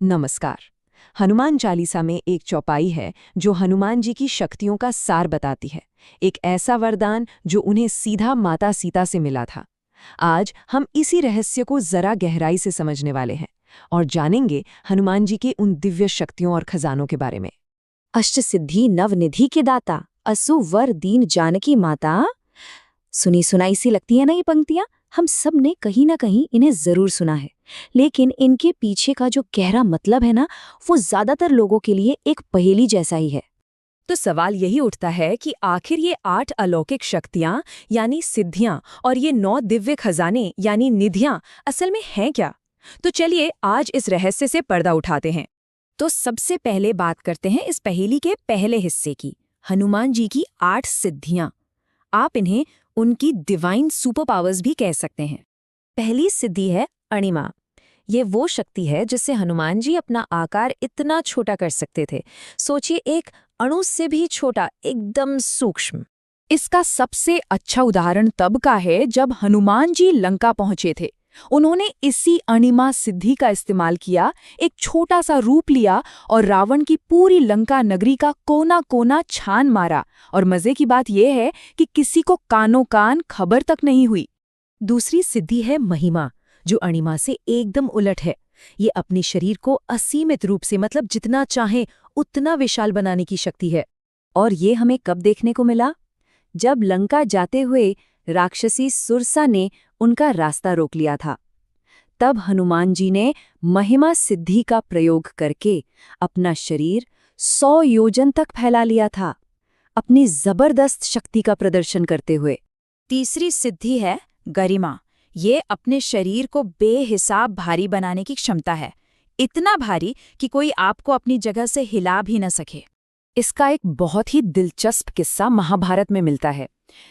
नमस्कार। हनुमान चालीसा में एक चौपाई है जो हनुमान जी की शक्तियों का सार बताती है। एक ऐसा वरदान जो उन्हें सीधा माता सीता से मिला था। आज हम इसी रहस्य को जरा गहराई से समझने वाले हैं और जानेंगे हनुमान जी के उन दिव्य शक्तियों और खजानों के बारे में। अष्टसिद्धि नवनिधि के दाता, असु वर दीन जानकी माता। सुनी सुनाई सी लगती है ना ये पंक्तियां। हम सब ने कहीं ना कहीं इन्हें जरूर सुना है, लेकिन इनके पीछे का जो गहरा मतलब है ना, वो ज्यादातर लोगों के लिए एक पहेली जैसा ही है। तो सवाल यही उठता है कि आखिर ये 8 अलौकिक शक्तियां यानी सिद्धियां और ये 9 दिव्य खजाने यानी निधियां असल में हैं क्या? तो चलिए आज इस रहस्य से पर्दा उठाते हैं। तो सबसे पहले बात करते हैं इस पहेली के पहले हिस्से की, हनुमान जी की 8 सिद्धियां। आप इन्हें उनकी डिवाइन सुपर पावर्स भी कह सकते हैं। पहली सिद्धि है अणिमा। ये वो शक्ति है जिससे हनुमान जी अपना आकार इतना छोटा कर सकते थे। सोचिए, एक अणु से भी छोटा, एकदम सूक्ष्म। इसका सबसे अच्छा उदाहरण तब का है जब हनुमान जी लंका पहुंचे थे। उन्होंने इसी अणिमा सिद्धि का इस्तेमाल किया, एक छोटा सा रूप लिया और रावण की पूरी लंका नगरी का कोना कोना छान मारा। और मजे की बात यह है कि किसी को कानो कान खबर तक नहीं हुई। दूसरी सिद्धि है महिमा, जो अणिमा से एकदम उलट है। ये अपने शरीर को असीमित रूप से, मतलब जितना चाहे उतना विशाल बनाने की शक्ति है। और ये हमें कब देखने को मिला? जब लंका जाते हुए राक्षसी सुरसा ने उनका रास्ता रोक लिया था। तब हनुमान जी ने महिमा सिद्धि का प्रयोग करके अपना शरीर 100 योजन तक फैला लिया था, अपनी जबरदस्त शक्ति का प्रदर्शन करते हुए। तीसरी सिद्धि है गरिमा। ये अपने शरीर को बेहिसाब भारी बनाने की क्षमता है, इतना भारी कि कोई आपको अपनी जगह से हिला भी न सके। इसका एक बहुत ही दिलचस्प किस्सा महाभारत में मिलता है।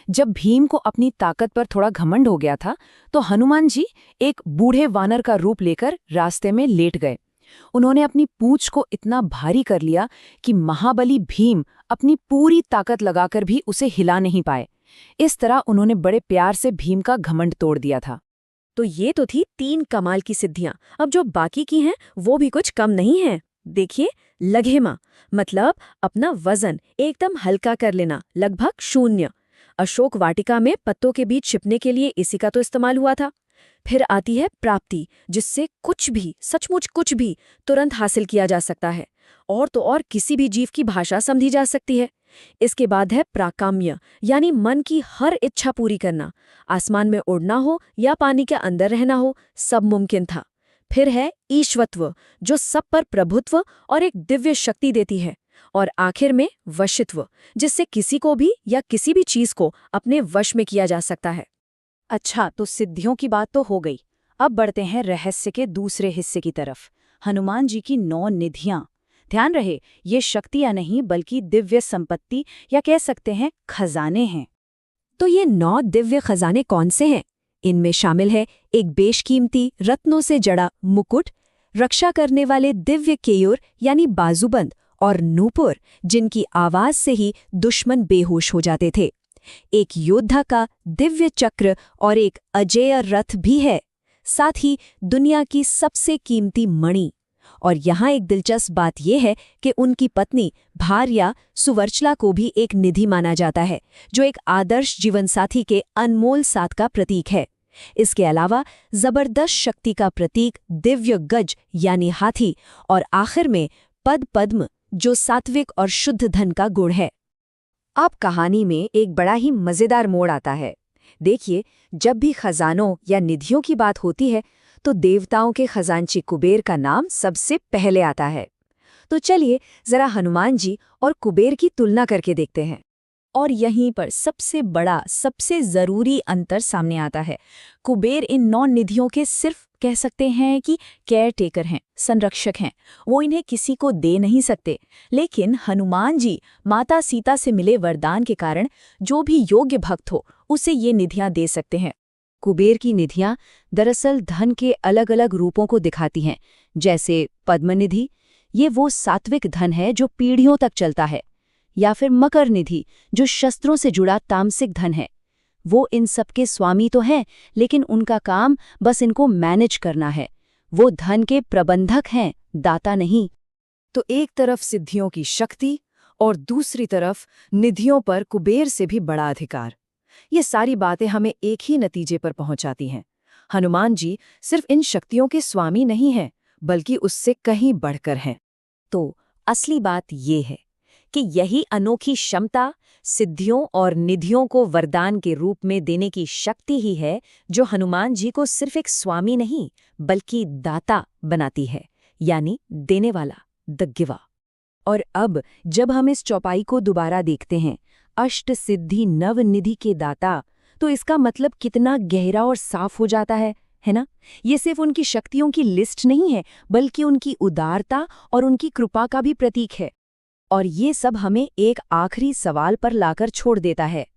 जब भीम को अपनी ताकत पर थोड़ा घमंड हो गया था, तो हनुमान जी एक बूढ़े वानर का रूप लेकर रास्ते में लेट गए। उन्होंने अपनी पूंछ को इतना भारी कर लिया कि महाबली भीम अपनी पूरी ताकत लगाकर भी उसे हिला नहीं पाए। इस तरह उन्होंने बड़े प्यार से भीम का घमंड तोड़ दिया था। तो ये तो थी 3 कमाल की सिद्धियां। अब जो बाकी की हैं वो भी कुछ कम नहीं है। देखिए, लघेमा मतलब अपना वजन एकदम हल्का कर लेना, लगभग 0। अशोक वाटिका में पत्तों के बीच छिपने के लिए इसी का तो इस्तेमाल हुआ था। फिर आती है प्राप्ति, जिससे कुछ भी, सचमुच कुछ भी तुरंत हासिल किया जा सकता है, और तो और किसी भी जीव की भाषा समझी जा सकती है। इसके बाद है प्राकाम्य, यानी मन की हर इच्छा पूरी करना। आसमान में उड़ना हो या पानी के अंदर रहना हो, सब मुमकिन था। फिर है ईश्वत्व, जो सब पर प्रभुत्व और एक दिव्य शक्ति देती है। और आखिर में वशित्व, जिससे किसी को भी या किसी भी चीज को अपने वश में किया जा सकता है। अच्छा, तो सिद्धियों की बात तो हो गई। अब बढ़ते हैं रहस्य के दूसरे हिस्से की तरफ, हनुमान जी की 9 निधियां। ध्यान रहे, ये शक्तियां नहीं बल्कि दिव्य संपत्ति या कह सकते हैं खजाने हैं। तो ये 9 दिव्य खजाने कौन से हैं? इनमें शामिल है एक बेशकीमती रत्नों से जड़ा मुकुट, रक्षा करने वाले दिव्य केयूर यानी बाजूबंद, और नूपुर, जिनकी आवाज से ही दुश्मन बेहोश हो जाते थे। एक योद्धा का दिव्य चक्र और एक अजेय रथ भी है। साथ ही दुनिया की सबसे कीमती मणि। और यहाँ एक दिलचस्प बात यह है कि उनकी पत्नी भार्या सुवर्चला को भी एक निधि माना जाता है, जो एक आदर्श जीवनसाथी के अनमोल साथ का प्रतीक है। इसके अलावा जबरदस्त शक्ति का प्रतीक दिव्य गज यानी हाथी, और आखिर में पद्म, जो सात्विक और शुद्ध धन का गुण है। अब कहानी में एक बड़ा ही मजेदार मोड़ आता है। देखिए, जब भी खजानों या निधियों की बात होती है तो देवताओं के खजांची कुबेर का नाम सबसे पहले आता है। तो चलिए जरा हनुमान जी और कुबेर की तुलना करके देखते हैं। और यहीं पर सबसे बड़ा, सबसे जरूरी अंतर सामने आता है। कुबेर इन 9 निधियों के सिर्फ कह सकते हैं कि केयर टेकर हैं, संरक्षक हैं। वो इन्हें किसी को दे नहीं सकते। लेकिन हनुमान जी माता सीता से मिले वरदान के कारण जो भी योग्य भक्त हो उसे ये निधियां दे सकते हैं। कुबेर की निधियां दरअसल धन के अलग अलग रूपों को दिखाती हैं, जैसे पद्मनिधि, ये वो सात्विक धन है जो पीढ़ियों तक चलता है। या फिर मकर निधि, जो शस्त्रों से जुड़ा तामसिक धन है। वो इन सब के स्वामी तो हैं, लेकिन उनका काम बस इनको मैनेज करना है। वो धन के प्रबंधक हैं, दाता नहीं। तो एक तरफ सिद्धियों की शक्ति और दूसरी तरफ निधियों पर कुबेर से भी बड़ा अधिकार। ये सारी बातें हमें एक ही नतीजे पर पहुंचाती हैं। हनुमान जी सिर्फ इन शक्तियों के स्वामी नहीं हैं, बल्कि उससे कहीं बढ़कर हैं। तो असली बात ये है कि यही अनोखी क्षमता, सिद्धियों और निधियों को वरदान के रूप में देने की शक्ति ही है जो हनुमान जी को सिर्फ एक स्वामी नहीं बल्कि दाता बनाती है, यानी देने वाला, द गिवर। और अब जब हम इस चौपाई को दोबारा देखते हैं, अष्ट सिद्धि नव निधि के दाता, तो इसका मतलब कितना गहरा और साफ हो जाता है ना? ये सिर्फ उनकी शक्तियों की लिस्ट नहीं है, बल्कि उनकी उदारता और उनकी कृपा का भी प्रतीक है। और ये सब हमें एक आखिरी सवाल पर लाकर छोड़ देता है।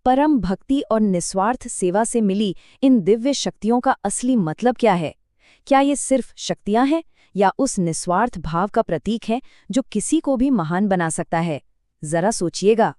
परम भक्ति और निस्वार्थ सेवा से मिली इन दिव्य शक्तियों का असली मतलब क्या है? क्या ये सिर्फ शक्तियां हैं या उस निस्वार्थ भाव का प्रतीक है जो किसी को भी महान बना सकता है? जरा सोचिएगा।